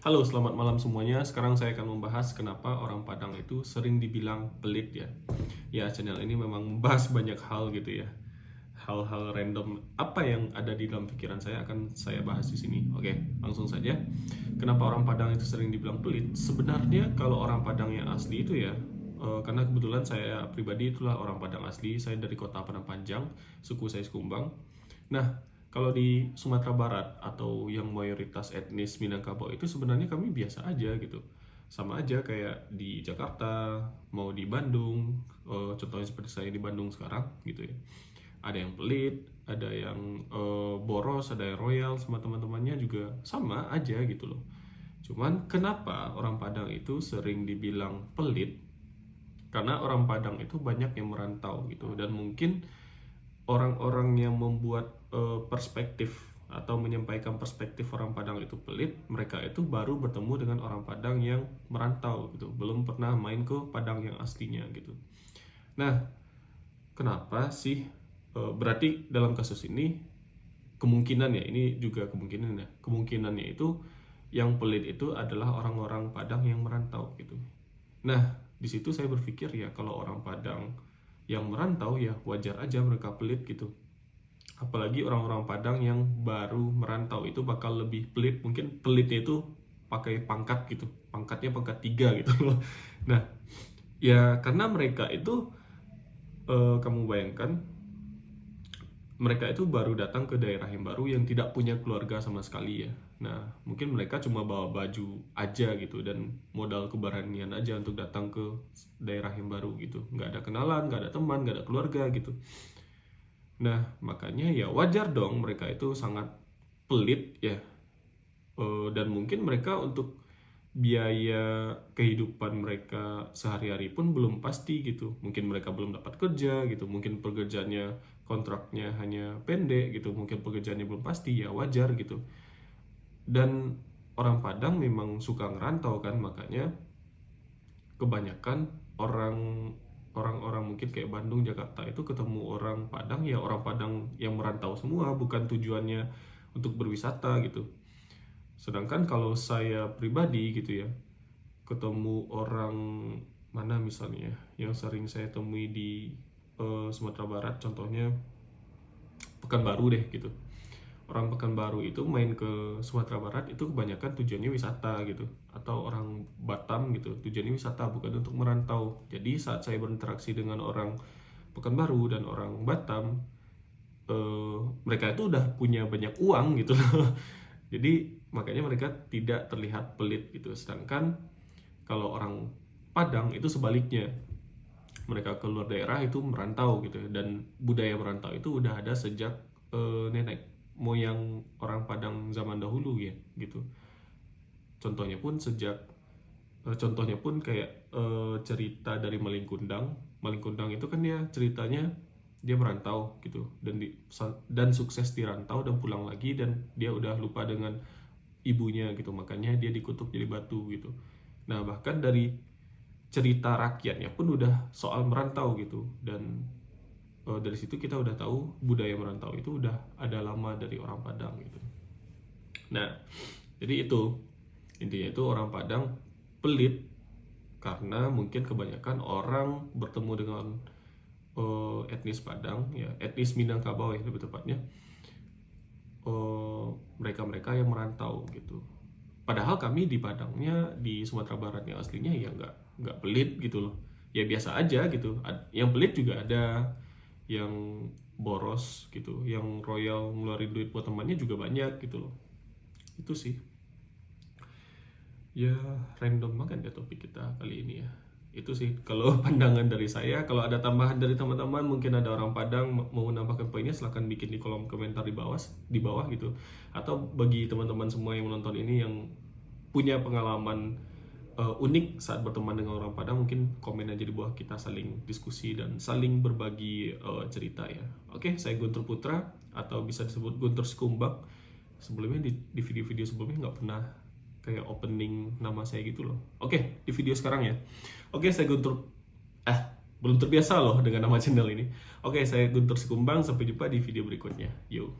Halo, selamat malam semuanya. Sekarang saya akan membahas kenapa orang Padang itu sering dibilang pelit ya. Ya, channel ini memang membahas banyak hal gitu ya. Hal-hal random apa yang ada di dalam pikiran saya akan saya bahas di sini. Oke, langsung saja. Kenapa orang Padang itu sering dibilang pelit? Sebenarnya kalau orang Padang yang asli itu ya, karena kebetulan saya pribadi itulah orang Padang asli. Saya dari kota Padang Panjang, suku saya Sekumbang. Nah, kalau di Sumatera Barat atau yang mayoritas etnis Minangkabau itu sebenarnya kami biasa aja gitu. Sama aja kayak di Jakarta, mau di Bandung, contohnya seperti saya di Bandung sekarang gitu ya. Ada yang pelit, ada yang boros, ada yang royal sama teman-temannya juga sama aja gitu loh. Cuman kenapa orang Padang itu sering dibilang pelit? Karena orang Padang itu banyak yang merantau gitu dan mungkin orang-orang yang membuat perspektif atau menyampaikan perspektif orang Padang itu pelit, mereka itu baru bertemu dengan orang Padang yang merantau gitu, belum pernah main ke Padang yang aslinya gitu. Nah, kenapa sih? Berarti dalam kasus ini kemungkinan ya, ini juga kemungkinan ya, kemungkinannya itu yang pelit itu adalah orang-orang Padang yang merantau gitu. Nah, di situ saya berpikir ya kalau orang Padang yang merantau ya wajar aja mereka pelit gitu. Apalagi orang-orang Padang yang baru merantau itu bakal lebih pelit. Mungkin pelitnya itu pakai pangkat gitu. Pangkatnya pangkat 3 gitu loh. Nah, ya karena mereka itu kamu bayangkan mereka itu baru datang ke daerah yang baru yang tidak punya keluarga sama sekali ya. Nah, mungkin mereka cuma bawa baju aja gitu dan modal keberanian aja untuk datang ke daerah yang baru gitu. Nggak ada kenalan, nggak ada teman, nggak ada keluarga gitu. Nah, makanya ya wajar dong mereka itu sangat pelit ya. Dan mungkin mereka untuk biaya kehidupan mereka sehari-hari pun belum pasti gitu. Mungkin mereka belum dapat kerja gitu, mungkin pekerjaannya kontraknya hanya pendek gitu, mungkin pekerjaannya belum pasti ya wajar gitu. Dan orang Padang memang suka ngerantau kan, makanya kebanyakan orang-orang mungkin kayak Bandung, Jakarta itu ketemu orang Padang ya orang Padang yang merantau semua, bukan tujuannya untuk berwisata gitu. Sedangkan kalau saya pribadi gitu ya, ketemu orang mana misalnya yang sering saya temui di Sumatera Barat, contohnya Pekanbaru deh gitu. Orang Pekanbaru itu main ke Sumatera Barat itu kebanyakan tujuannya wisata gitu, atau orang Batam gitu tujuannya wisata bukan untuk merantau. Jadi saat saya berinteraksi dengan orang Pekanbaru dan orang Batam, mereka itu udah punya banyak uang gitu loh. Jadi makanya mereka tidak terlihat pelit gitu. Sedangkan kalau orang Padang itu sebaliknya, mereka keluar daerah itu merantau gitu dan budaya merantau itu udah ada sejak nenek moyang orang Padang zaman dahulu ya gitu. Contohnya pun contohnya pun kayak cerita dari Malin Kundang. Malin Kundang itu kan dia ceritanya dia merantau gitu dan sukses di rantau dan pulang lagi dan dia udah lupa dengan ibunya gitu, makanya dia dikutuk jadi batu gitu. Nah, bahkan dari cerita rakyatnya pun udah soal merantau gitu dan dari situ kita udah tahu budaya merantau itu udah ada lama dari orang Padang gitu. Nah, jadi itu intinya itu orang Padang pelit karena mungkin kebanyakan orang bertemu dengan etnis Padang ya, etnis Minangkabau ya lebih tepatnya, mereka-mereka yang merantau gitu. Padahal kami di Padangnya di Sumatera Barat yang aslinya ya nggak pelit gitu loh. Ya biasa aja gitu. Yang pelit juga ada, yang boros gitu, yang royal ngeluarin duit buat temannya juga banyak gitu loh. Itu sih. Ya random banget ya topik kita kali ini ya. Itu sih kalau pandangan dari saya. Kalau ada tambahan dari teman-teman, mungkin ada orang Padang mau menambahkan poinnya, silahkan bikin di kolom komentar di bawah gitu. Atau bagi teman-teman semua yang menonton ini yang punya pengalaman unik saat berteman dengan orang Padang, mungkin komen aja di bawah, kita saling diskusi dan saling berbagi cerita ya. Oke, saya Guntur Putra atau bisa disebut Guntur Sekumbang. Sebelumnya di video-video sebelumnya nggak pernah kayak opening nama saya gitu loh. Oke, di video sekarang ya. Oke, saya Guntur belum terbiasa loh dengan nama channel ini. Oke, saya Guntur Sekumbang, sampai jumpa di video berikutnya. Yo.